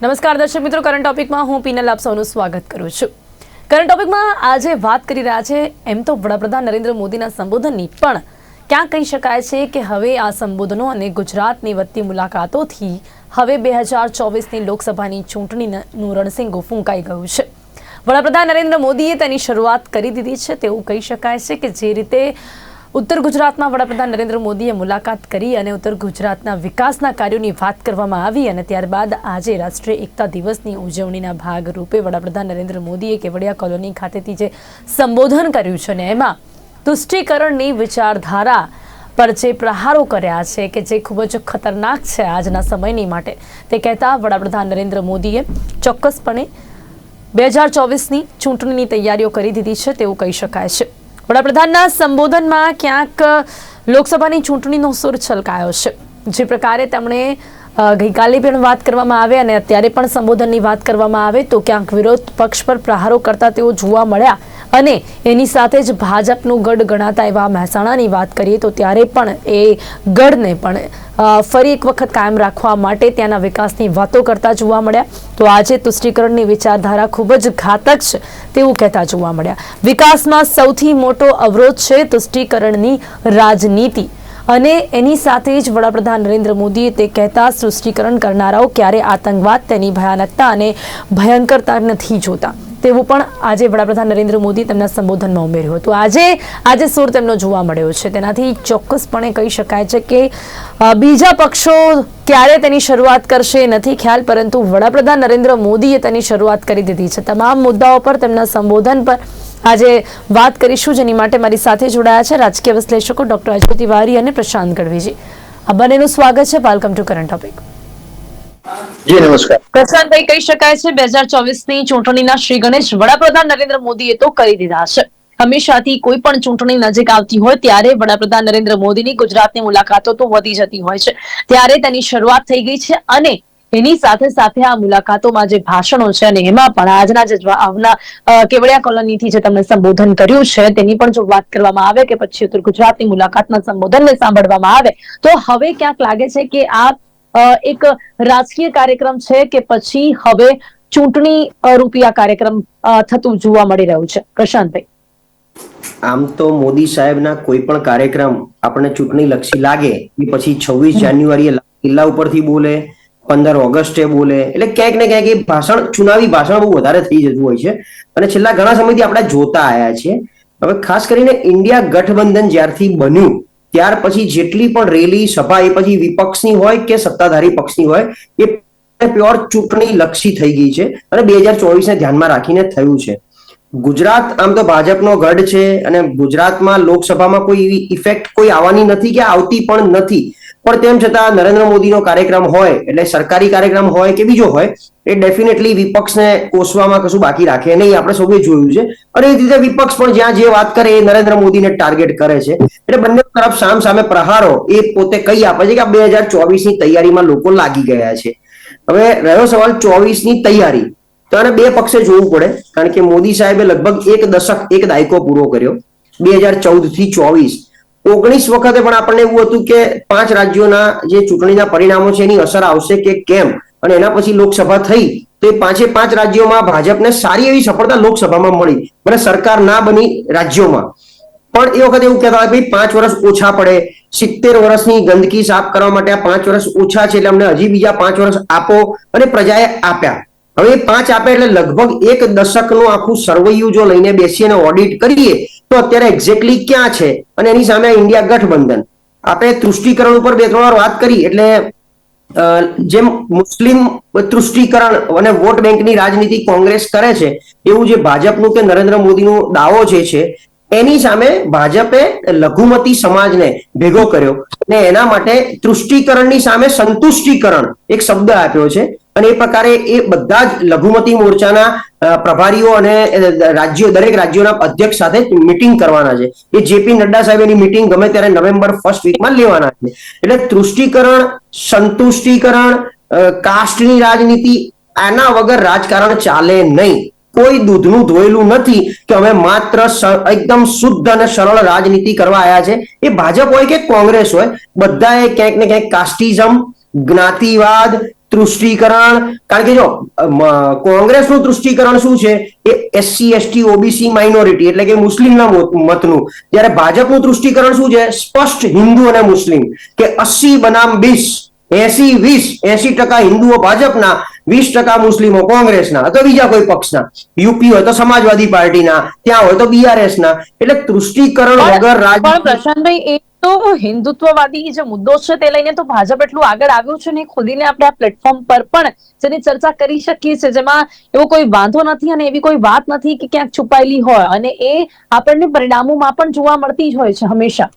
નમસ્કાર દર્શક મિત્રો, કરંટ ટોપિકમાં હું પીનલ આપ સૌનું સ્વાગત કરું છું। કરંટ ટોપિકમાં આજે વાત કરી રહ્યા છે એમ તો વડાપ્રધાન નરેન્દ્ર મોદીના સંબોધનની, પણ ક્યાં કહી શકાય છે કે હવે આ સંબોધનો અને ગુજરાતની વધતી મુલાકાતોથી હવે 2024ની લોકસભાની ચૂંટણીનું રણસિંગો ફૂંકાઈ ગયું છે। વડાપ્રધાન નરેન્દ્ર મોદીએ તેની શરૂઆત કરી દીધી છે તેવું કહી શકાય છે કે જે રીતે ઉત્તર ગુજરાતમાં વડાપ્રધાન નરેન્દ્ર મોદીએ મુલાકાત કરી અને ઉત્તર ગુજરાતના વિકાસના કાર્યોની વાત કરવામાં આવી અને ત્યારબાદ આજે રાષ્ટ્રીય એકતા દિવસની ઉજવણીના ભાગરૂપે વડાપ્રધાન નરેન્દ્ર મોદીએ કેવડિયા કોલોની ખાતેથી જે સંબોધન કર્યું છે ને એમાં તુષ્ટિકરણની વિચારધારા પર જે પ્રહારો કર્યા છે કે જે ખૂબ જ ખતરનાક છે આજના સમયની માટે, તે કહેતા વડાપ્રધાન નરેન્દ્ર મોદીએ ચોક્કસપણે 2024ની ચૂંટણીની તૈયારીઓ કરી દીધી છે તેવું કહી શકાય છે। વડાપ્રધાનના સંબોધનમાં ક્યાંક લોકસભાની ચૂંટણીનો સુર છલકાયો છે। જે પ્રકારે તેમણે ગઈકાલે પણ વાત કરવામાં આવે અને અત્યારે પણ સંબોધનની વાત કરવામાં આવે તો ક્યાંક વિરોધ પક્ષ પર પ્રહારો કરતા તેઓ જોવા મળ્યા અને એની સાથે જ ભાજપનું ગઢ ગણાતા એવા મહેસાણાની વાત કરીએ તો ત્યારે પણ એ ગઢને પણ ફરી એક વખત કાયમ રાખવા માટે ત્યાંના વિકાસની વાતો કરતા જોવા મળ્યા। તો આજે તુષ્ટિકરણની વિચારધારા ખૂબ જ ઘાતક છે તેવું કહેતા જોવા મળ્યા। વિકાસમાં સૌથી મોટો અવરોધ છે તુષ્ટિકરણની રાજનીતિ અને એની સાથે જ વડાપ્રધાન નરેન્દ્ર મોદીએ તે કહેતા સૃષ્ટિકરણ કરનારાઓ ક્યારે આતંકવાદ, તેની ભયાનકતા અને ભયંકરતા નથી જોતા તેવું પણ આજે વડાપ્રધાન નરેન્દ્ર મોદી તેમના સંબોધનમાં ઉમેર્યું હતું। આજે સુર તેમનો જોવા મળ્યો છે, તેનાથી ચોક્કસપણે કહી શકાય છે કે બીજા પક્ષો ક્યારે તેની શરૂઆત કરશે નથી ખ્યાલ, પરંતુ વડાપ્રધાન નરેન્દ્ર મોદીએ તેની શરૂઆત કરી દીધી છે। તમામ મુદ્દાઓ પર તેમના સંબોધન પર આજે વાત કરીશું, જેની માટે મારી સાથે જોડાયા છે રાજકીય વિશ્લેષકો ડોક્ટર અજય તિવારી અને પ્રશાંત ગઢવીજી। આ બંનેનું સ્વાગત છે। Welcome to current topic. જી નમસ્કાર। પ્રશાંતભાઈ, કહી શકાય છે 2024ની ચૂંટણીના શ્રી ગણેશ વડાપ્રધાન નરેન્દ્ર મોદીએ તો કરી દીધા છે। હંમેશાથી કોઈ પણ ચૂંટણી નજીક આવતી હોય ત્યારે વડાપ્રધાન નરેન્દ્ર મોદીની ગુજરાતની મુલાકાતો તો વધી જતી હોય છે, ત્યારે તેની શરૂઆત થઈ ગઈ છે અને એની સાથે સાથે આ મુલાકાતોમાં જે ભાષણો છે અને એમાં પણ આજના જે કેવડિયા કોલોનીથી જે તમને સંબોધન કર્યું છે તેની પણ જો વાત કરવામાં આવે કે પછી ઉત્તર ગુજરાતની મુલાકાતના સંબોધનને સાંભળવામાં આવે તો હવે ક્યાંક લાગે છે કે આ એક રાજકીય કાર્યક્રમ છે કે પછી હવે ચૂંટણી રૂપિયા કાર્યક્રમ થતું જોવા મળી રહ્યું છે? પ્રશાંતભાઈ, આમ તો મોદી સાહેબના કોઈ પણ કાર્યક્રમ આપણને ચૂંટણી લક્ષી લાગે કે પછી 26 જાન્યુઆરીએ કિલ્લા ઉપરથી બોલે, 15 ઓગસ્ટે બોલે, એટલે ક્યાંક ને ક્યાંક એ ભાષણ, ચુનાવી ભાષણ બહુ વધારે થઈ જતું હોય છે અને છેલ્લા ઘણા સમયથી આપણે જોતા આવ્યા છીએ। હવે ખાસ કરીને ઇન્ડિયા ગઠબંધન જ્યારથી બન્યું ત્યાર પછી જેટલી પણ રેલી, સભા, એ પછી વિપક્ષની હોય કે સત્તાધારી પક્ષની હોય, એ પ્યોર ચૂંટણી લક્ષી થઈ ગઈ છે અને 2024ને ધ્યાનમાં રાખીને થયું છે। ગુજરાત આમ તો ભાજપનો ગઢ છે અને ગુજરાતમાં લોકસભામાં કોઈ એવી ઇફેક્ટ કોઈ આવવાની નથી કે આવતી પણ નથી, પણ તેમ છતાં નરેન્દ્ર મોદીનો કાર્યક્રમ હોય એટલે સરકારી કાર્યક્રમ હોય કે બીજો હોય, એ ડેફિનેટલી વિપક્ષને કોસવામાં કશું બાકી રાખે નહીં, આપણે સૌએ જોયું છે। અને એ રીતે વિપક્ષ પણ જ્યાં જે વાત કરે એ નરેન્દ્ર મોદીને ટાર્ગેટ કરે છે, એટલે બંને તરફ સામ સામે પ્રહારો એ પોતે કહી આપે છે કે આ 2024ની તૈયારીમાં લોકો લાગી ગયા છે। હવે રહ્યો સવાલ 24ની તૈયારી, તો આને બે પક્ષે જોવું પડે, કારણ કે મોદી સાહેબે લગભગ એક દશક, એક દાયકો પૂરો કર્યો 2014 થી 24। 19 વખતે પણ આપણને એવું હતું કે 5 રાજ્યોના જે ચૂંટણીના પરિણામો છે એની અસર આવશે કે કેમ, અને એના પછી લોકસભા થઈ તો એ 5 રાજ્યોમાં ભાજપને સારી એવી સફળતા લોકસભામાં મળી, મને સરકાર ના બની રાજ્યોમાં, પણ એ વખતે એવું કહેતા ભાઈ 5 વર્ષ ઓછા પડે, 70 વર્ષની ગંદકી સાફ કરવા માટે આ 5 વર્ષ ઓછા છે એટલે અમને હજી બીજા 5 વર્ષ આપો, અને પ્રજાએ આપ્યા। હવે એ 5 આપે એટલે લગભગ એક દશકનું આખું સર્વૈયું જો લઈને બેસીએ અને ઓડિટ કરીએ તો અત્યારે એક્ઝેક્ટલી ક્યાં છે, અને એની સામે ઇન્ડિયા ગઠબંધન। આપણે તૃષ્ટિકરણ ઉપર 2-3 વાર વાત કરી, એટલે જેમ મુસ્લિમ તૃષ્ટિકરણ અને વોટ બેંકની રાજનીતિ કોંગ્રેસ કરે છે, એવું જે ભાજપનું કે નરેન્દ્ર મોદીનું દાવો જે છે એની સામે ભાજપે લઘુમતી સમાજને ભેગો કર્યો અને એના માટે તૃષ્ટિકરણની સામે સંતુષ્ટિકરણ એક શબ્દ આપ્યો છે। અને એ પ્રકારે એ બધા જ લઘુમતી મોરચાના પ્રભારીઓ અને રાજ્યો, દરેક રાજ્યોના અધ્યક્ષ સાથે મીટિંગ કરવાના છે। એ જેપી નડ્ડા સાહેબ એની મીટિંગ ગમે ત્યારે નવેમ્બર 1st વીકમાં લેવાના છે। એટલે તૃષ્ટિકરણ, સંતુષ્ટિકરણ, કાસ્ટની રાજનીતિ, આના વગર રાજકારણ ચાલે નહીં। કોઈ દૂધનું ધોયેલું નથી કે અમે માત્ર એકદમ શુદ્ધ અને સરળ રાજનીતિ કરવા આવ્યા છે। એ ભાજપ હોય કે કોંગ્રેસ હોય, બધાએ ક્યાંક ને ક્યાંક કાસ્ટિઝમ, જ્ઞાતિવાદ, તૃષ્ટિકરણ, કારણ કે જો કોંગ્રેસનું તૃષ્ટિકરણ શું છે એ એસસી એસટી ઓબીસી માઇનોરિટી એટલે કે મુસ્લિમના મતનું, જ્યારે ભાજપનું તૃષ્ટિકરણ શું છે સ્પષ્ટ હિન્દુ અને મુસ્લિમ, કે 80 બનામ 20, 80-20, 80% હિન્દુઓ ભાજપના, 20% મુસ્લિમો કોંગ્રેસના અથવા બીજા કોઈ પક્ષના, યુપી હોય તો સમાજવાદી પાર્ટીના, ત્યાં હોય તો બીઆરએસ ના. એટલે તૃષ્ટિકરણ વગર પણ પ્રશાંતભાઈ, એ તો હિન્દુત્વવાદી જે મુદ્દો છે તે લઈને તો ભાજપ એટલું આગળ આવ્યું છે ને, ખુદીને આપણે આ પ્લેટફોર્મ પર પણ જેની ચર્ચા કરી શકીએ છીએ, જેમાં એવો કોઈ વાંધો નથી અને એવી કોઈ વાત નથી કે ક્યાંક છુપાયેલી હોય, અને એ આપણને પરિણામોમાં પણ જોવા મળતી જ હોય છે હંમેશા.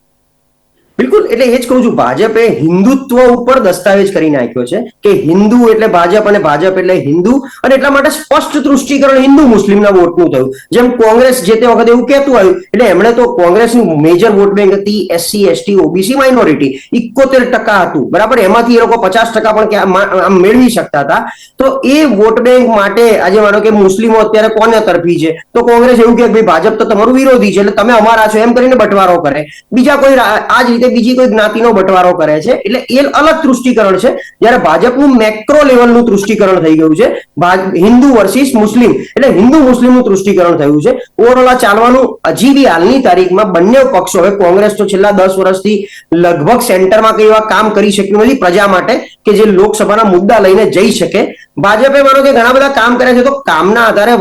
બિલકુલ, એટલે એ જ કહું છું, ભાજપે હિન્દુત્વ ઉપર દસ્તાવેજ કરી નાખ્યો છે કે હિન્દુ એટલે ભાજપ અને ભાજપ એટલે હિન્દુ, અને એટલા માટે સ્પષ્ટ તૃષ્ટિકરણ હિન્દુ મુસ્લિમના વોટનું થયું. જેમ કોંગ્રેસ જે તે વખતે એવું કહેતું આવ્યું, એટલે એમણે તો કોંગ્રેસની મેજર વોટ બેંક હતી એસસી એસટી ઓબીસી માઇનોરિટી, 71% હતું, બરાબર, એમાંથી એ લોકો 50% પણ મેળવી શકતા હતા. તો એ વોટ બેંક માટે આજે માનો કે મુસ્લિમો અત્યારે કોને તરફી છે, તો કોંગ્રેસ એવું કે ભાઈ ભાજપ તો તમારું વિરોધી છે એટલે તમે અમારા છો એમ કરીને બટવારો કરે. બીજા કોઈ આ જ રીતે બીજી કોઈ જ્ઞાતિનો બટવારો કરે છે, એટલે એ અલગ તૃષ્ટિકરણ છે. જ્યારે ભાજપનું મેક્રો લેવલનું તૃષ્ટિકરણ થઈ ગયું છે, હિન્દુ વર્સિસ મુસ્લિમ, એટલે હિન્દુ મુસ્લિમનું તૃષ્ટિકરણ થયું છે. ઓવરઓલ આ ચાલવાનું હજી બી હાલની તારીખમાં બંને પક્ષો, હવે કોંગ્રેસ તો છેલ્લા 10 વર્ષથી લગભગ સેન્ટરમાં કઈ એવા કામ કરી શક્યું નથી પ્રજા માટે કે જે લોકસભાના મુદ્દા લઈને જઈ શકે. ભાજપે માનો કે ઘણા બધા કામ કર્યા છે, તો કામના આધારે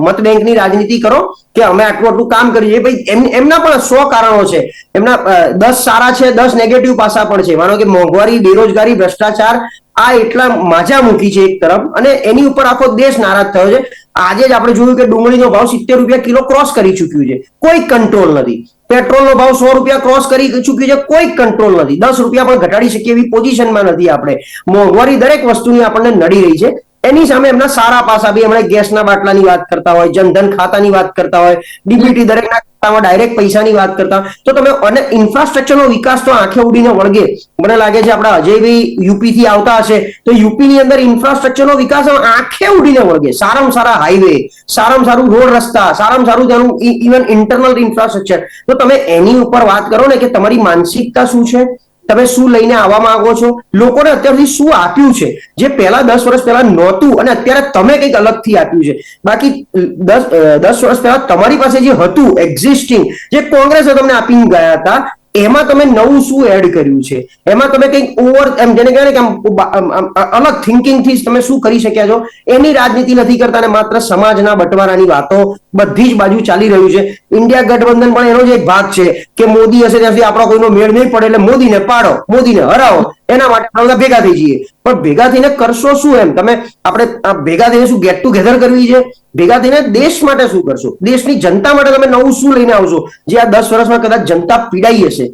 મત બેંકની રાજનીતિ કરો કે અમે આટલું આટલું કામ કરીએ, ભાઈ એમના પણ 100 કારણો છે, એમના 10 સારા છે, 10 નેગેટિવ પાસા પણ છે. માનો કે મોંઘવારી, બેરોજગારી, ભ્રષ્ટાચાર આ એટલા માજા મૂકી છે એક તરફ, અને એની ઉપર આખો દેશ નારાજ થયો છે. આજે જ આપણે જોયું કે ડુંગળીનો ભાવ 70 રૂપિયા કિલો ક્રોસ કરી ચૂક્યું છે, કોઈ કંટ્રોલ નથી. પેટ્રોલનો ભાવ 100 રૂપિયા ક્રોસ કરી ચૂક્યું છે, કોઈ કંટ્રોલ નથી. 10 રૂપિયા પણ ઘટાડી શકીએ એવી પોઝિશનમાં નથી આપણે. મોંઘવારી દરેક વસ્તુની આપણને નડી રહી છે. એની સામે એમના સારા પાસા બી, એમણે ગેસના બાટલાની વાત કરતા હોય, જનધન ખાતાની વાત કરતા હોય, ડીબીટી દરેકના ખાતામાં ડાયરેક્ટ પૈસાની વાત કરતા હોય, તો તમે અને ઇન્ફ્રાસ્ટ્રક્ચરનો વિકાસ તો આંખે ઉડીને વળગે. મને લાગે છે આપણા અજયભાઈ યુપી થી આવતા હશે તો યુપી ની અંદર ઇન્ફ્રાસ્ટ્રક્ચરનો વિકાસ આંખે ઉડીને વળગે. સારામાં સારા હાઈવે, સારામાં સારું રોડ રસ્તા, સારામાં સારું તેનું ઇવન ઇન્ટરનલ ઇન્ફ્રાસ્ટ્રક્ચર. તો તમે એની ઉપર વાત કરો ને કે તમારી માનસિકતા શું છે, તમે શું લઈને આવવા માંગો છો, લોકોને અત્યાર સુધી શું આપ્યું છે જે પહેલા 10 વર્ષ પહેલા નહોતું, અને અત્યારે તમે કંઈક અલગથી આપ્યું છે. બાકી 10 વર્ષ પહેલા તમારી પાસે જે હતું એક્ઝિસ્ટિંગ, જે કોંગ્રેસે તમને આપીને ગયા હતા, એમાં તમે નવું શું એડ કર્યું છે, એમાં તમે કંઈક ઓવર એમ જેને કહેવાય ને કે અલગ થિંકિંગ થી તમે શું કરી શક્યા છો, એની રાજનીતિ નથી કરતા, અને માત્ર સમાજના બટવારાની વાતો બધી જ બાજુ ચાલી રહ્યું છે. ઇન્ડિયા ગઠબંધન પણ એનો જ એક ભાગ છે કે મોદી હશે ત્યાં સુધી આપણો કોઈનો મેળ નહીં પડે, એટલે મોદીને પાડો, મોદીને હરાવો, એના માટે આપણે બધા ભેગા થઈ જઈએ. પણ ભેગા થઈને કરશો શું? એમ તમે આપણે ભેગા થઈને શું ગેટ ટુગેધર કરવી છે? ભેગા થઈને દેશ માટે શું કરશો? દેશની જનતા માટે તમે નવું શું લઈને આવશો જે આ 10 વર્ષમાં કદાચ જનતા પીડાઈ હશે?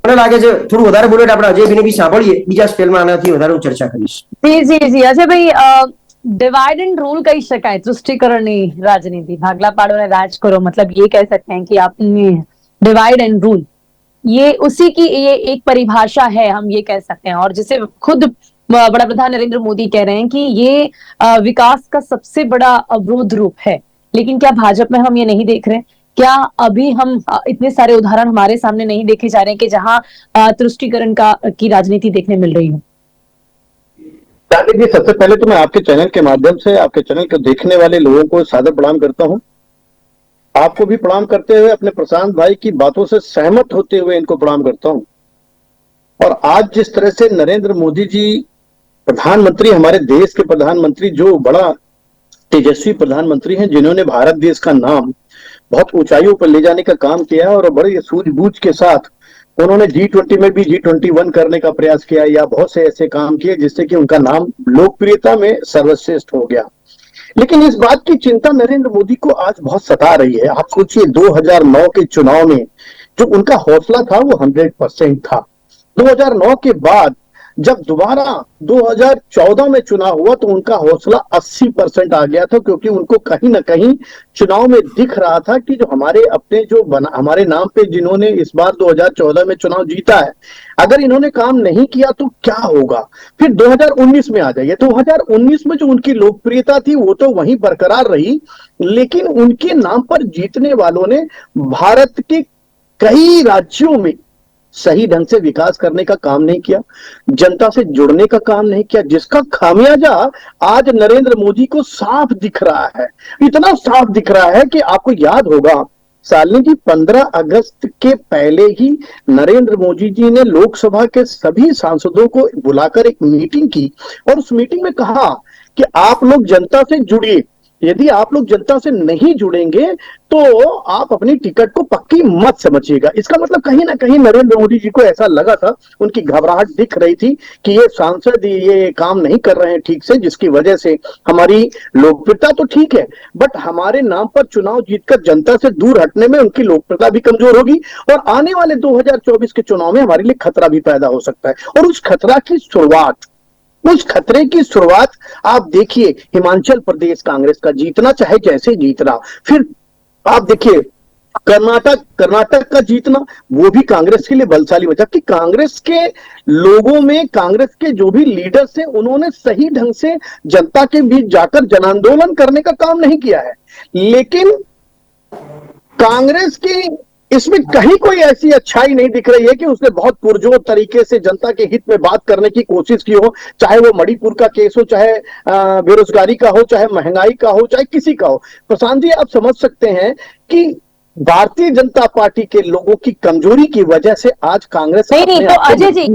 મને લાગે છે થોડું વધારે બોલે આપણે અજયભાઈને બી સાંભળીએ, બીજા સ્પેલમાં આનાથી વધારે હું ચર્ચા કરીશ. જી અજયભાઈ, डिवाइड एंड रूल कही शकाय तुष्टिकरणनी राजनीति, भागला पाड़ो ने राज करो, मतलब ये कह सकते हैं कि आपने डिवाइड एंड रूल, ये उसी की ये एक परिभाषा है, हम ये कह सकते हैं, और जिसे खुद बड़ा प्रधान नरेंद्र मोदी कह रहे हैं कि ये विकास का सबसे बड़ा अवरोध रूप है. लेकिन क्या भाजपा में हम ये नहीं देख रहे? क्या अभी हम इतने सारे उदाहरण हमारे सामने नहीं देखे जा रहे हैं कि जहां तुष्टिकरण की राजनीति देखने मिल रही हो? जी, सबसे पहले तो मैं आपके चैनल के माध्यम से आपके चैनल को देखने वाले लोगों को सादर प्रणाम करता हूं. आपको भी प्रणाम करते हुए, अपने प्रशांत भाई की बातों से सहमत होते हुए इनको प्रणाम करता हूं. और आज जिस तरह से नरेंद्र मोदी जी प्रधानमंत्री, हमारे देश के प्रधानमंत्री, जो बड़ा तेजस्वी प्रधानमंत्री हैं, जिन्होंने भारत देश का नाम बहुत ऊंचाइयों पर ले जाने का काम किया है, और बड़े सूझबूझ के साथ उन्होंने G20 में भी G21 करने का प्रयास किया, या बहुत से ऐसे काम किए जिससे कि उनका नाम लोकप्रियता में सर्वश्रेष्ठ हो गया. लेकिन इस बात की चिंता नरेंद्र मोदी को आज बहुत सता रही है. आप सोचिए, 2009 के चुनाव में जो उनका हौसला था वो 100% था. 2009 के बाद जब दोबारा 2014 में चुनाव हुआ तो उनका हौसला 80% आ गया था, क्योंकि उनको कहीं ना कहीं चुनाव में दिख रहा था कि जो हमारे अपने जो हमारे नाम पे जिन्होंने इस बार 2014 में चुनाव जीता है, अगर इन्होंने काम नहीं किया तो क्या होगा. फिर 2019 में आ जाइए. 2019 में जो उनकी लोकप्रियता थी वो तो वहीं बरकरार रही, लेकिन उनके नाम पर जीतने वालों ने भारत के कई राज्यों में सही ढंग से विकास करने का काम नहीं किया, जनता से जुड़ने का काम नहीं किया, जिसका खामियाजा आज नरेंद्र मोदी को साफ दिख रहा है। इतना साफ दिख रहा है कि आपको याद होगा शालिनी जी, 15 अगस्त के पहले ही नरेंद्र मोदी जी ने लोकसभा के सभी सांसदों को बुलाकर एक मीटिंग की और उस मीटिंग में कहा कि आप लोग जनता से जुड़िए, यदि आप लोग जनता से नहीं जुड़ेंगे तो आप अपनी टिकट को पक्की मत समझिएगा। इसका मतलब कहीं ना कहीं नरेंद्र मोदी जी को ऐसा लगा था, उनकी घबराहट दिख रही थी कि ये सांसद ये काम नहीं कर रहे हैं ठीक से, जिसकी वजह से हमारी लोकप्रियता तो ठीक है बट हमारे नाम पर चुनाव जीतकर जनता से दूर हटने में उनकी लोकप्रियता भी कमजोर होगी और आने वाले 2024 के चुनाव में हमारे लिए खतरा भी पैदा हो सकता है। और उस खतरे की शुरुआत आप देखिए, हिमाचल प्रदेश कांग्रेस का जीतना, चाहे जैसे जीतना, फिर आप देखिए कर्नाटक का जीतना, वो भी कांग्रेस के लिए बलशाली वजह कि कांग्रेस के लोगों में, कांग्रेस के जो भी लीडर्स हैं उन्होंने सही ढंग से जनता के बीच जाकर जन आंदोलन करने का काम नहीं किया है। लेकिन कांग्रेस की इसमें कहीं कोई ऐसी अच्छाई नहीं दिख रही है कि उसने बहुत पुरजोर तरीके से जनता के हित में बात करने की कोशिश की हो, चाहे वो मणिपुर का केस हो, चाहे बेरोजगारी का हो, चाहे महंगाई का हो, चाहे किसी का हो। प्रशांत जी, आप समझ सकते हैं कि भारतीय जनता पार्टी के लोगों की कमजोरी की वजह से आज कांग्रेस नहीं तो अजय जी,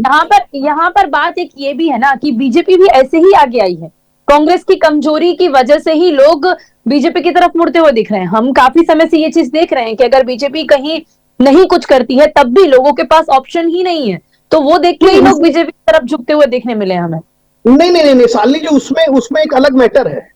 यहाँ पर बात एक ये भी है ना कि बीजेपी भी ऐसे ही आगे आई है। कांग्रेस की कमजोरी की वजह से ही लोग बीजेपी की तरफ मुड़ते हुए दिख रहे हैं। हम काफी समय से ये चीज देख रहे हैं कि अगर बीजेपी कहीं नहीं कुछ करती है तब भी लोगों के पास ऑप्शन ही नहीं है, तो वो देख के ही लोग बीजेपी की तरफ झुकते हुए देखने मिले हमें। नहीं शालिनी जी, उसमें एक अलग मैटर है।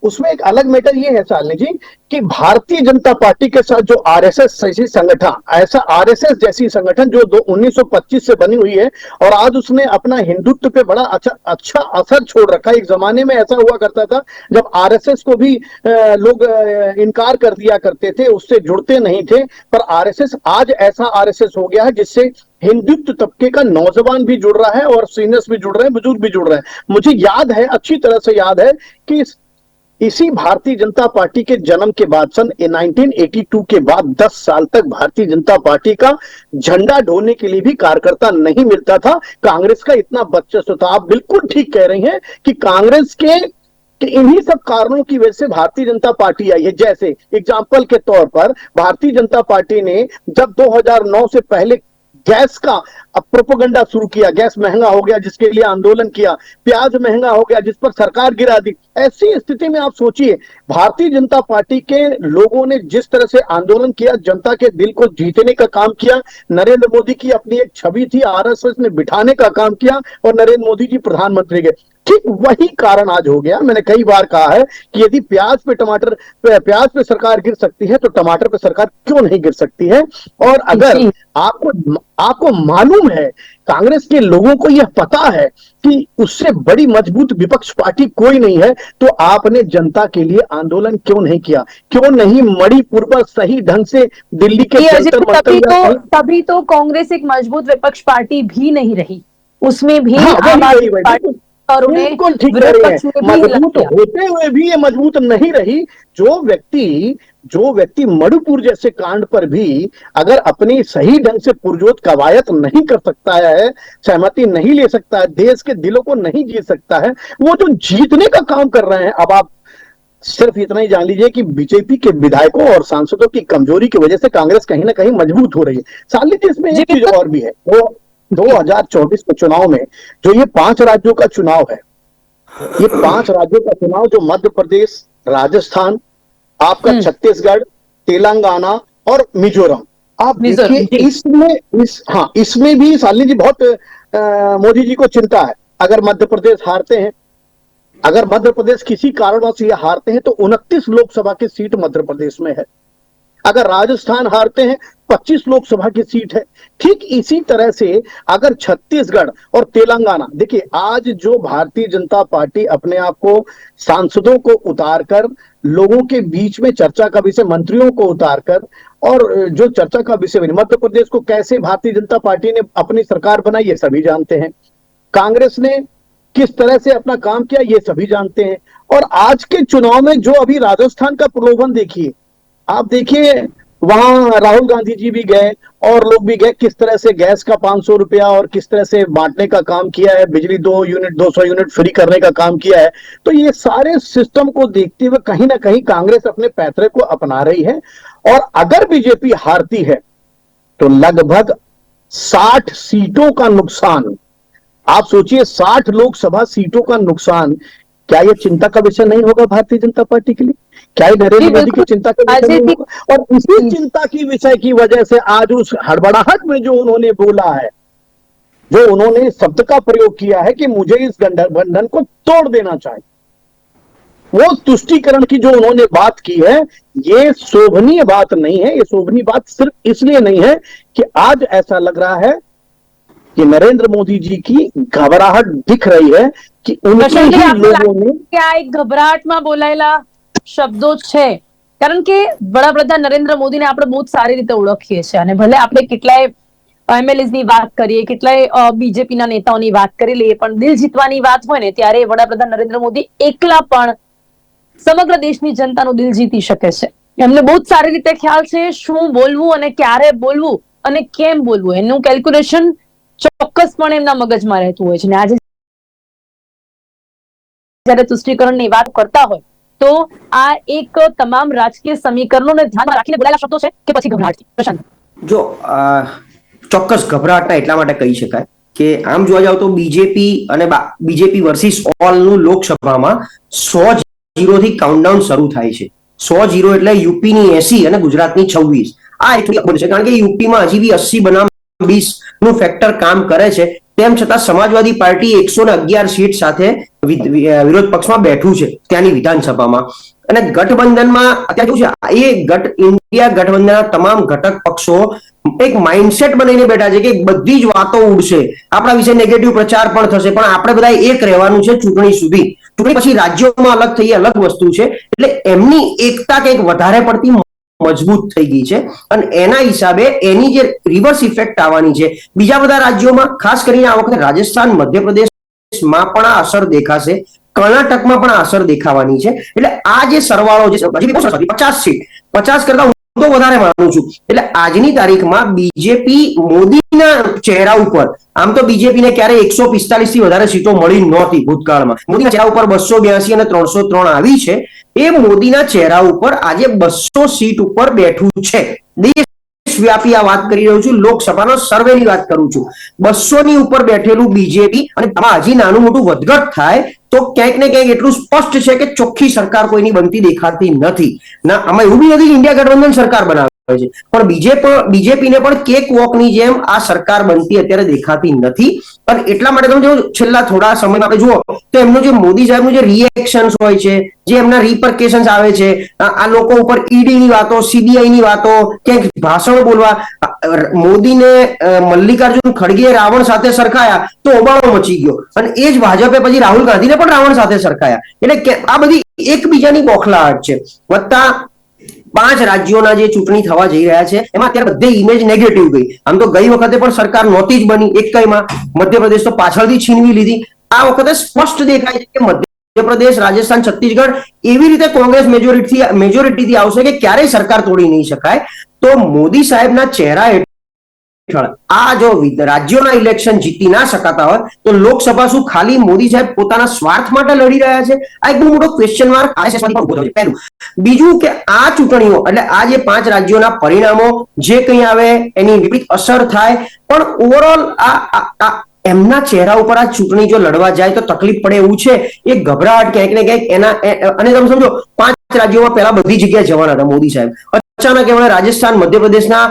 उसमें एक अलग मैटर ये है शालिनी जी कि भारतीय जनता पार्टी के साथ जो आरएसएस जैसी संगठन, ऐसा आरएसएस जैसी संगठन जो 1925 से बनी हुई है और आज उसने अपना हिंदुत्व पे बड़ा अच्छा असर छोड़ रखा है। एक जमाने में ऐसा हुआ करता था जब आरएसएस को भी लोग इनकार कर दिया करते थे, उससे जुड़ते नहीं थे, पर आरएसएस आज ऐसा आरएसएस हो गया है जिससे हिंदुत्व तबके का नौजवान भी जुड़ रहा है और सीनियर्स भी जुड़ रहे हैं, बुजुर्ग भी जुड़ रहे हैं। मुझे याद है, अच्छी तरह से याद है कि इसी भारतीय जनता पार्टी के जन्म के बाद सन 1982 के बाद 10 साल तक भारतीय जनता पार्टी का झंडा ढोने के लिए भी कार्यकर्ता नहीं मिलता था। कांग्रेस का इतना वर्चस्व था। आप बिल्कुल ठीक कह रही हैं कि कांग्रेस के इन्हीं सब कारणों की वजह से भारतीय जनता पार्टी आई है। जैसे एग्जाम्पल के तौर पर भारतीय जनता पार्टी ने जब 2009 से पहले गैस का प्रोपेगेंडा शुरू किया, गैस महंगा हो गया जिसके लिए आंदोलन किया, प्याज महंगा हो गया जिस पर सरकार गिरा दी। ऐसी स्थिति में आप सोचिए, भारतीय जनता पार्टी के लोगों ने जिस तरह से आंदोलन किया, जनता के दिल को जीतने का काम किया। नरेंद्र मोदी की अपनी एक छवि थी, आरएसएस ने बिठाने का काम किया और नरेंद्र मोदी जी प्रधानमंत्री गए। ठीक वही कारण आज हो गया। मैंने कई बार कहा है कि यदि प्याज पे सरकार गिर सकती है तो टमाटर पे सरकार क्यों नहीं गिर सकती है। और अगर आपको मालूम है, कांग्रेस के लोगों को यह पता है कि उससे बड़ी मजबूत विपक्ष पार्टी कोई नहीं है, तो आपने जनता के लिए आंदोलन क्यों नहीं किया? क्यों नहीं मणिपुर पर सही ढंग से दिल्ली के तभी तो कांग्रेस एक मजबूत विपक्ष पार्टी भी नहीं रही, उसमें भी और उन्हें ठीक कह रहे हैं, मजबूत होते हुए भी ये मजबूत नहीं रही। जो व्यक्ति मणिपुर जैसे कांड पर भी अगर अपनी सही ढंग से पुरजोर कवायद नहीं कर सकता है, सहमति नहीं ले सकता है, देश के दिलों को नहीं जीत सकता है, वो जो जीतने का काम कर रहे हैं। अब आप सिर्फ इतना ही जान लीजिए कि बीजेपी के विधायकों और सांसदों की कमजोरी की वजह से कांग्रेस कहीं ना कहीं मजबूत हो रही है। साली इसमें एक चीज और भी है, वो 2024 के चुनाव में जो ये 5 राज्यों का चुनाव है, ये 5 राज्यों का चुनाव जो मध्य प्रदेश, राजस्थान, आपका छत्तीसगढ़, तेलंगाना और मिजोरम, आप देखिए इसमें भी शालिनी जी बहुत मोदी जी को चिंता है। अगर मध्य प्रदेश हारते हैं, अगर मध्य प्रदेश किसी कारणवश ये हारते हैं तो 29 लोकसभा की सीट मध्य प्रदेश में है। अगर राजस्थान हारते हैं 25 लोकसभा की सीट है। ठीक इसी तरह से अगर छत्तीसगढ़ और तेलंगाना, देखिए आज जो भारतीय जनता पार्टी अपने आप को सांसदों को उतारकर लोगों के बीच में चर्चा का विषय, मंत्रियों को उतारकर, और जो चर्चा का विषय बनी, मध्य प्रदेश को कैसे भारतीय जनता पार्टी ने अपनी सरकार बनाई ये सभी जानते हैं, कांग्रेस ने किस तरह से अपना काम किया ये सभी जानते हैं। और आज के चुनाव में जो अभी राजस्थान का प्रलोभन देखिए, आप देखिए वहां राहुल गांधी जी भी गए और लोग भी गए, किस तरह से गैस का 500 रुपया और किस तरह से बांटने का काम किया है, बिजली 2 यूनिट 200 यूनिट फ्री करने का काम किया है। तो ये सारे सिस्टम को देखते हुए कहीं ना कहीं कांग्रेस अपने पैतरे को अपना रही है। और अगर बीजेपी हारती है तो लगभग 60 सीटों का नुकसान, आप सोचिए 60 लोकसभा सीटों का नुकसान, क्या यह चिंता का विषय नहीं होगा भारतीय जनता पार्टी के लिए? क्या ये नरेंद्र जी, मोदी की बिल्कुल। चिंता का विषय अजय नहीं जी, होगा? और इसी चिंता की विषय की वजह से आज उस हड़बड़ाहट में जो उन्होंने बोला है, जो उन्होंने शब्द का प्रयोग किया है कि मुझे इस गठबंधन को तोड़ देना चाहिए, वो तुष्टीकरण की जो उन्होंने बात की है, ये शोभनीय बात नहीं है। ये शोभनीय बात सिर्फ इसलिए नहीं है कि आज ऐसा लग रहा है कि नरेंद्र मोदी जी की घबराहट दिख रही है कि उनके પ્રશાંતજી, ही આપને लोगों લાગે ने કે આ એક ગભરાટમાં બોલાયેલા શબ્દો છે? કારણ કે વડાપ્રધાન નરેન્દ્ર મોદીને આપણે બહુ જ સારી રીતે ઓળખીએ છીએ અને ભલે આપણે કેટલાય એમએલએસ ની વાત કરીએ, કેટલાય બીજેપી ના નેતાઓની વાત કરી લઈએ, પણ દિલ જીતવાની વાત હોય ને ત્યારે વડાપ્રધાન નરેન્દ્ર મોદી એકલા પણ સમગ્ર દેશની જનતાનું દિલ જીતી શકે છે. એમને બહુ જ સારી રીતે ખ્યાલ છે શું બોલવું અને ક્યારે બોલવું અને કેમ બોલવું, એનું કેલ્ક્યુલેશન ચોક્કસપણે એમના મગજમાં રહેતું હોય છે. ને આજે જ્યારે તુષ્ટિકરણની વાત કરતા હોય તો આ એક તમામ રાજકીય સમીકરણોને ધ્યાનમાં રાખીને બોલાયેલા શબ્દો છે કે પછી ગભરાટ? પ્રશાંત, જો ચોક્કસ ગભરાટના એટલા માટે કહી શકાય કે આમ જોવા જાવ તો બીજેપી અને બીજેપી વર્સિસ ઓલ નું લોકસભામાં 100-0 થી કાઉન્ટડાઉન શરૂ થાય છે. 100-0 એટલે યુપીની 80 અને ગુજરાતની 26. આ એક થોડી છે કારણ કે યુપીમાં હજી બી 80 બનામ 20 નું ફેક્ટર કામ કરે છે. તેમ છતાં સમાજવાદી પાર્ટી 111 સીટ સાથે વિરોધ પક્ષમાં બેઠું છે ત્યાંની વિધાનસભામાં. અને ગઠબંધનમાં અત્યારે શું છે, એ ઇન્ડિયા ગઠબંધનના તમામ ઘટક પક્ષો એક માઇન્ડસેટ બનાવીને બેઠા છે કે બધી જ વાતો ઉડશે, આપણા વિશે નેગેટિવ પ્રચાર પણ થશે, પણ આપણે બધા એક રહેવાનું છે ચૂંટણી સુધી. ચૂંટણી પછી રાજ્યોમાં અલગ થઈ અલગ વસ્તુ છે. એટલે એમની એકતા કંઈક વધારે પડતી મજબૂત થઈ ગઈ છે અને એના હિસાબે એની જે રિવર્સ ઇફેક્ટ આવવાની છે બીજા બધા રાજ્યોમાં, ખાસ કરીને આ વખતે રાજસ્થાન, મધ્યપ્રદેશમાં પણ આ અસર દેખાશે, કર્ણાટકમાં પણ આ અસર દેખાવાની છે. એટલે આ જે સરવાળો છે 50 સીટ, 50 કરતા હું તો વધારે માનું છું. એટલે આજની તારીખમાં બીજેપી મોદીના ચહેરા ઉપર, આમ તો બીજેપીને ક્યારે 145 થી વધારે સીટો મળી નહોતી ભૂતકાળમાં, મોદીના ચહેરા ઉપર 282 અને 303 આવી છે. એ મોદીના ચહેરા ઉપર આજે 200 સીટ ઉપર બેઠું છે. દેશવ્યાપી આ વાત કરી રહ્યો છું, લોકસભાનો સર્વેની વાત કરું છું. 200 ની ઉપર બેઠેલું બીજેપી અને આમાં હજી નાનું મોટું વધઘટ થાય તો ક્યાંક ને ક્યાંક એટલું સ્પષ્ટ છે કે ચોખ્ખી સરકાર કોઈની બનતી દેખાતી નથી. ના, આમાં એવું બી નથી કે ઇન્ડિયા ગઠબંધન સરકાર બનાવે છે, પણ બીજેપીને પણ કેક વોકની જેમ આ સરકાર બનતી અત્યારે દેખાતી નથી. અને એટલા માટે તમે જો છેલ્લા થોડા સમયમાં આપણે જુઓ તો એમનું જે મોદી સાહેબનું જે રિએક્શન હોય છે, જે એમના રિપરકેશન્સ આવે છે, આ લોકો ઉપર ઈડી ની વાતો, સીબીઆઈ ની વાતો, ક્યાંક ભાષણો બોલવા, મોદીને મલ્લિકાર્જુન ખડગે રાવણ સાથે સરખાયા તો ઓબાળો મચી ગયો અને એ જ ભાજપે પછી રાહુલ ગાંધીને પણ રાવણ સાથે સરખાયા. એટલે આ બધી એકબીજાની બોખલાહટ છે. વત્તા 5 રાજ્યોના જે ચૂંટણી થવા જઈ રહ્યા છે એમાં અત્યારે બધે ઇમેજ નેગેટિવ ગઈ. આમ તો ગઈ વખતે પણ સરકાર નહોતી જ બની એકમાં, મધ્યપ્રદેશ તો પાછળથી છીનવી લીધી. આ વખતે સ્પષ્ટ દેખાય છે કે મધ્યપ્રદેશ, રાજસ્થાન, છત્તીસગઢ એવી રીતે કોંગ્રેસ મેજોરિટીથી આવશે કે ક્યારેય સરકાર તોડી નહીં શકાય. તો મોદી સાહેબના ચહેરા આ જો રાજ્યોના ઇલેક્શન જીતી ના શકાતા હોય તો લોકસભા શું ખાલી મોદી સાહેબ પોતાના સ્વાર્થ માટે લડી રહ્યા છે? આ એક બહુ મોટો ક્વેશ્ચન માર્ક આરએસએસ પર ઉભો થયો છે. પહેલું. બીજું કે આ ચૂંટણીઓ એટલે આ જે 5 રાજ્યોના પરિણામો જે કંઈ આવે એની વિપરીત અસર થાય, પણ ઓવરઓલ આ એમના ચહેરા ઉપર આ ચૂંટણી જો લડવા જાય તો તકલીફ પડે એવું છે. એ ગભરાટ ક્યાંક ને ક્યાંક એના, અને તમે સમજો 5 રાજ્યોમાં પહેલા બધી જગ્યાએ જવાના હતા મોદી સાહેબ, અચાનક એમણે રાજસ્થાન, મધ્યપ્રદેશના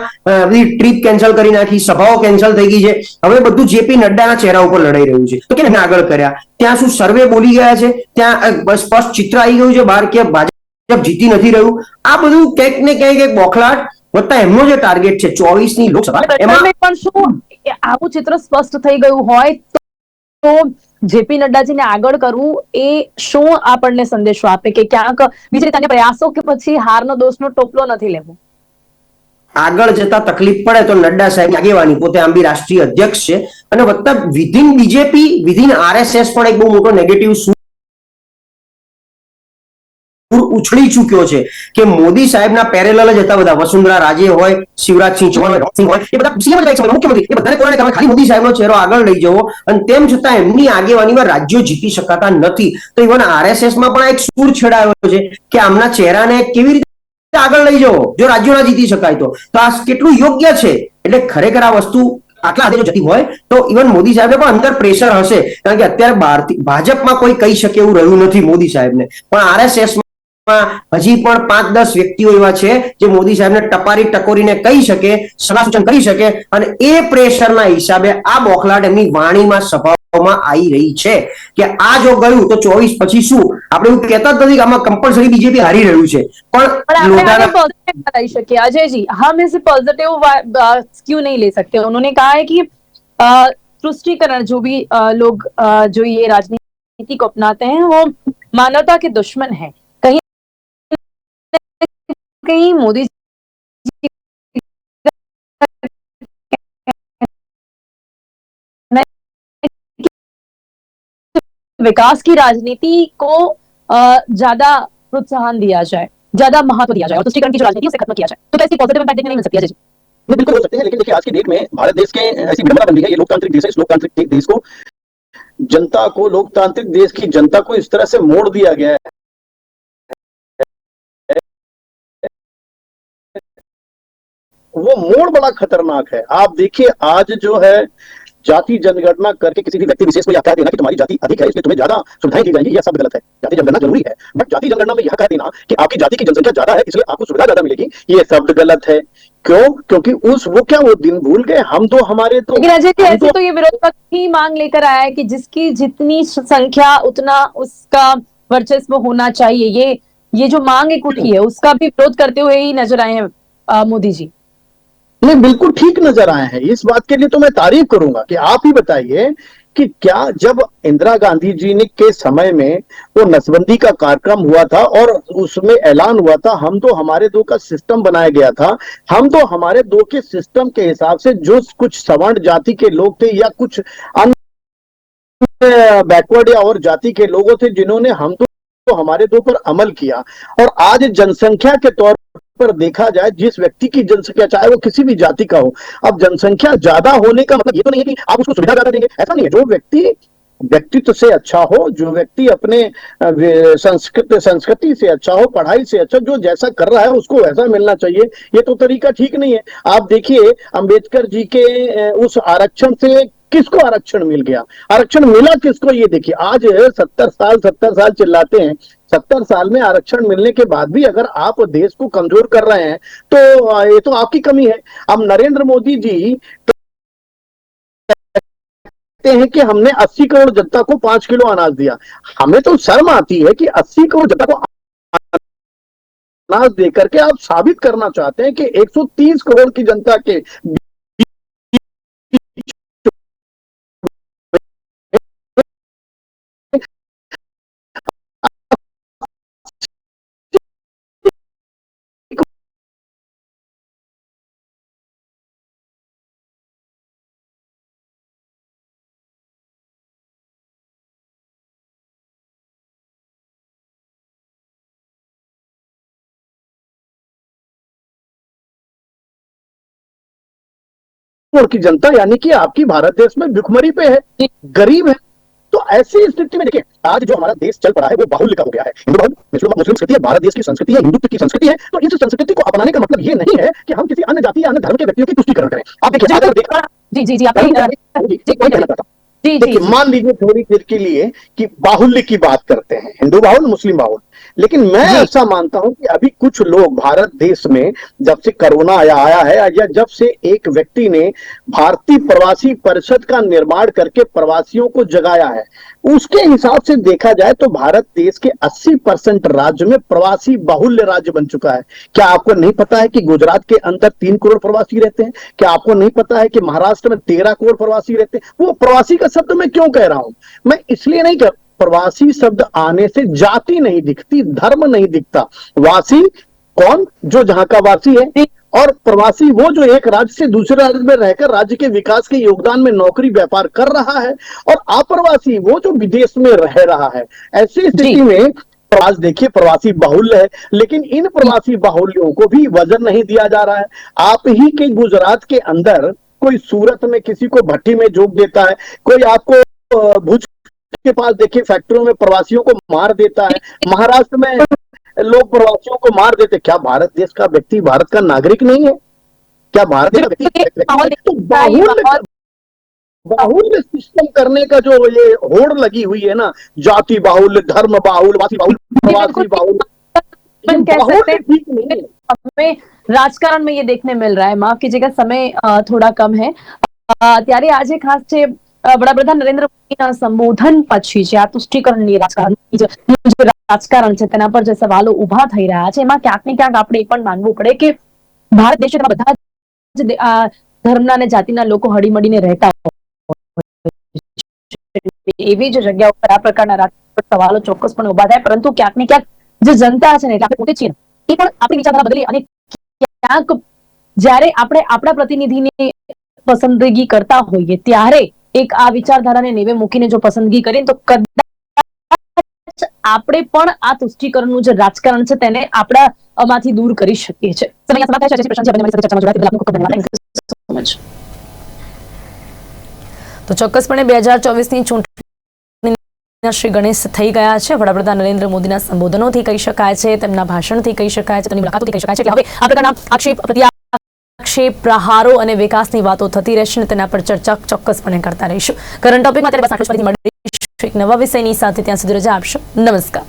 બધી ટ્રીપ કેન્સલ કરી નાખી, સભાઓ કેન્સલ થઈ ગઈ છે. હવે બધું જેપી નડ્ડાના ચહેરા ઉપર લડાઈ રહ્યું છે. તો કેમ આગળ કર્યા? ત્યાં શું સર્વે બોલી ગયા છે? ત્યાં સ્પષ્ટ ચિત્ર આવી ગયું છે બહાર કે ભાજપ જીતી નથી રહ્યું? આ બધું ક્યાંક ને ક્યાંક એક બોખલાટ વત્તા એમનો જે ટાર્ગેટ છે 24 ની લોકસભા, એમાં પણ શું આવું ચિત્ર સ્પષ્ટ થઈ ગયું હોય તો જેપી નડ્ડાજીને આગળ કરવું એ શું આપણને સંદેશો આપે કે ક્યાંક બીજી રીતે પ્રયાસો કે પછી હારનો દોષનો ટોપલો નથી લેવો? આગળ જતા તકલીફ પડે તો નડ્ડા સાહેબ આગેવાની, પોતે આમ બી રાષ્ટ્રીય અધ્યક્ષ છે, અને વત્તા વિધિન બીજેપી, વિધિન આરએસએસ પણ એક બહુ મોટો નેગેટિવ સૂર ઉછળી ચૂક્યો છે કે મોદી સાહેબના પેરેલલ જ હતા બધા, વસુંધરા રાજે હોય, શિવરાજસિંહ ચૌહાણ હોય, સિંહ હોય, એ બધા સીએમ જ એક સમયમાં મુખ્યમંત્રી, એ બધાને કોરોના કારણે ખાલી મોદી સાહેબનો ચહેરો આગળ લઈ જવો, અને તેમ છતાં એમની આગેવાનીમાં રાજ્યો જીતી શકાતા નથી. તો ઇવન આરએસએસ માં પણ એક સૂર છેડાયો છે કે આમના ચહેરાને કેવી રીતે આગળ લઈ જવો જો રાજ્યો ના જીતી શકાય તો આ કેટલું યોગ્ય છે. એટલે ખરેખર આ વસ્તુ આટલા હાથે જો જતી હોય તો ઇવન મોદી સાહેબને પણ અંદર પ્રેશર હશે, કારણ કે અત્યારે ભાજપમાં કોઈ કહી શકે એવું રહ્યું નથી મોદી સાહેબને, પણ આરએસએસ હજી પણ 5-10 વ્યક્તિઓ એવા છે જે મોદી સાહેબને ટપારી ટકોરીને કહી શકે, સલાહ સૂચન કરી શકે, અને એ પ્રેશરના હિસાબે આ બોખલાટ એમની વાણીમાં સભાઓમાં આવી રહી છે કે આ જો ગયું તો 24 પછી શું. આપણે એવું કહેતા જ નથી કે આમાં કમ્પલસરી બીજેપી હારી રહ્યું છે, પણ पॉजिटिव बताई शकिए अजय जी, हम इसे पॉजिटिव क्यों नहीं ले सकते? उन्होंने कहा है कि तुष्टीकरण जो भी लोग जो ये राजनीति को अपनाते हैं वो मानवता के दुश्मन है. कहीं कहीं मोदी जी विकास की राजनीति को ज्यादा प्रोत्साहन दिया जाए, ज्यादा महत्व दिया जाए और तुष्टीकरण की जो राजनीति है उसे खत्म किया जाए, तो कैसी पॉजिटिव इंपैक्ट देखने नहीं मिल सकती है जी? ये बिल्कुल हो सकते हैं, लेकिन देखिए आज की डेट में भारत देश के ऐसी विडंबना बन गई है, ये लोकतांत्रिक देश है, इस लोकतांत्रिक देश को जनता को, लोकतांत्रिक देश की जनता को इस तरह से मोड़ दिया गया है, वो मोड़ बड़ा खतरनाक है. आप देखिए आज जो है जाति जनगणना करके किसी भी व्यक्ति विशेष को यह कह देना कि तुम्हारी जाति अधिक है इसलिए तुम्हें ज्यादा सुविधाएं दी जाएंगी, यह सब गलत है. जाति जनगणना जरूरी है, बट जाति जनगणना में यह कह देना कि आपकी जाति की जनसंख्या ज्यादा है इसलिए आपको सुविधा ज्यादा मिलेगी, ये शब्द गलत है. क्यों? क्योंकि वो दिन भूल गए. हम तो हमारे तो, लेकिन अजय जी ऐसे तो ये विरोध पक्ष ही मांग लेकर आया है कि जिसकी जितनी संख्या उतना उसका वर्चस्व होना चाहिए. ये जो मांग एक उठी है उसका भी विरोध करते हुए ही नजर आए हैं मोदी जी. नहीं, बिल्कुल ठीक नजर आए हैं. इस बात के लिए तो मैं तारीफ करूंगा कि आप ही बताइए कि क्या जब इंदिरा गांधी जी ने के समय में वो नसबंदी का कार्यक्रम हुआ था और उसमें ऐलान हुआ था हम दो हमारे दो का सिस्टम बनाया गया था, हम दो हमारे दो के सिस्टम के हिसाब से जो कुछ सवर्ण जाति के लोग थे या कुछ अन्य बैकवर्ड या और जाति के लोगों थे जिन्होंने हम तो हमारे दो पर अमल किया, और आज जनसंख्या के तौर पर देखा जाए जिस व्यक्ति की जनसंख्या चाहे वो किसी भी जाति का हो, अब जनसंख्या ज्यादा होने का मतलब ये तो नहीं है कि आप उसको सुविधा ज्यादा देंगे, ऐसा नहीं है. जो व्यक्ति व्यक्तित्व से अच्छा हो, जो व्यक्ति अपने संस्कृति से अच्छा हो, पढ़ाई से अच्छा, जो जैसा कर रहा है उसको वैसा मिलना चाहिए. ये तो तरीका ठीक नहीं है. आप देखिए अंबेडकर जी के उस आरक्षण से किसको आरक्षण मिल गया, आरक्षण मिला किसको, ये देखिए. आज 70 साल चिल्लाते हैं, 70 साल में आरक्षण मिलने के बाद भी अगर आप देश को कमजोर कर रहे हैं तो ये तो आपकी कमी है. अब नरेंद्र मोदी जी कहते हैं कि हमने 80 करोड़ जनता को 5 किलो अनाज दिया. हमें तो शर्म आती है कि 80 करोड़ जनता को अनाज देकर के आप साबित करना चाहते हैं कि 130 करोड़ की जनता के की जनता यानी कि आपकी भारत देश में भुखमरी पे है, गरीब है. तो ऐसी स्थिति में देखिए आज जो हमारा देश चल पड़ा है वो बाहुल्य का हो गया है. हिंदू बाहुल्य, मुस्लिम संस्कृति है, भारत देश की संस्कृति है, हिंदुत्व की संस्कृति है. तो इस संस्कृति को अपनाने का मतलब ये नहीं है कि हम किसी अन्य जाति या अन्य धर्म के व्यक्तियों की तुष्टीकरण करें. आप देखिए देखिए मान लीजिए थोड़ी देर के लिए कि बाहुल्य की बात करते हैं, हिंदू बाहुल्य, मुस्लिम बाहुल्य, लेकिन मैं ऐसा मानता हूं कि अभी कुछ लोग भारत देश में जब से कोरोना आया है या जब से एक व्यक्ति ने भारतीय प्रवासी परिषद का निर्माण करके प्रवासियों को जगाया है, उसके हिसाब से देखा जाए तो भारत देश के 80% राज्य में प्रवासी बाहुल्य राज्य बन चुका है. क्या आपको नहीं पता है कि गुजरात के अंदर 3 करोड़ प्रवासी रहते हैं? क्या आपको नहीं पता है कि महाराष्ट्र में 13 करोड़ प्रवासी रहते हैं? वो प्रवासी का शब्द मैं क्यों कह रहा हूं? मैं इसलिए नहीं कह, प्रवासी शब्द आने से जाति नहीं दिखती, धर्म नहीं दिखता. वासी कौन? जो जहां का वासी है, और प्रवासी वो जो एक राज्य से दूसरे राज्य में रहकर राज्य के विकास के योगदान में नौकरी व्यापार कर रहा है, और अप्रवासी वो जो विदेश में रह रहा है. ऐसी स्थिति में प्रवास देखिए, प्रवासी बाहुल्य है, लेकिन इन प्रवासी बाहुल्यों को भी वजन नहीं दिया जा रहा है। आप ही के गुजरात के अंदर कोई सूरत में किसी को भट्टी में झोंक देता है, कोई आपको भुज के पास देखिए फैक्ट्रियों में प्रवासियों को मार देता है, महाराष्ट्र में लोग प्रवासियों को मार देते। क्या भारत देश का व्यक्ति भारत का नागरिक नहीं है? क्या भारत का व्यक्ति तो बाहुल्य सिस्टम करने का जो ये होड़ लगी हुई है ना, जाति बाहुल्य, धर्म बाहुल्य, वासी बाहुल्य, प्रवासी बाहुल्य, कह सकते बाहुल्य हैं ठीक नहीं है। हमें राजकारण में ये देखने मिल रहा है। माफ कीजिएगा, समय થોડા કમ है ત્યારે આજે ખાસ છે વડાપ્રધાન નરેન્દ્ર મોદીના સંબોધન પછી જે આ તુષ્ટિકરણની રાજકારણ છે તેના પર જે સવાલો ઉભા થઈ રહ્યા છે એમાં ક્યાંક ને ક્યાંક આપણે એ પણ માનવું પડે કે ભારત દેશના બધા જ ધર્મના અને જાતિના લોકો હળીમળીને રહેતા એવી જ જગ્યા ઉપર આ પ્રકારના રાજકીય સવાલો ચોક્કસપણે ઉભા થાય, પરંતુ ક્યાંક ને ક્યાંક જે જનતા છે ને એટલે આપણે પોતે છીએ એ પણ આપણી વિચારધારા બદલી અને ક્યાંક જ્યારે આપણે આપણા પ્રતિનિધિને પસંદગી કરતા હોઈએ ત્યારે એક આ વિચારધારાને નેવે મૂકીને જો પસંદગી કરીએ તો કદાચ આપણે પણ આ તુષ્ટિકરણનું જે રાજકારણ છે તેને આપણામાંથી દૂર કરી શકીએ છીએ. સમય સમાપ્ત થાય છે. પ્રશાંત જી, આપની ચર્ચામાં જોડાયા બદલ આપનો ખૂબ ધન્યવાદ. Thank you so much. તો ચોક્કસપણે 2024ની ચૂંટણી શ્રી ગણેશ થઈ ગયા છે. વડાપ્રધાન નરેન્દ્ર મોદીના સંબોધનોથી કહી શકાય છે, તેમના ભાષણથી કહી શકાય છે, તેમની મુલાકાતોથી કહી શકાય છે કે હવે આ પ્રકારના આક્ષેપ પ્રત્યાક્ષેપ પ્રહારો અને વિકાસની વાતો થતી રહેશે અને તેના પર ચર્ચા ચોક્કસપણે કરતા રહીશું. કરંટ ટોપિકમાં ત્યારે બસ આટલું જ. ફરીથી મળીશું એક નવા વિષયની સાથે. ત્યાં સુધી રજા આપશો. નમસ્કાર.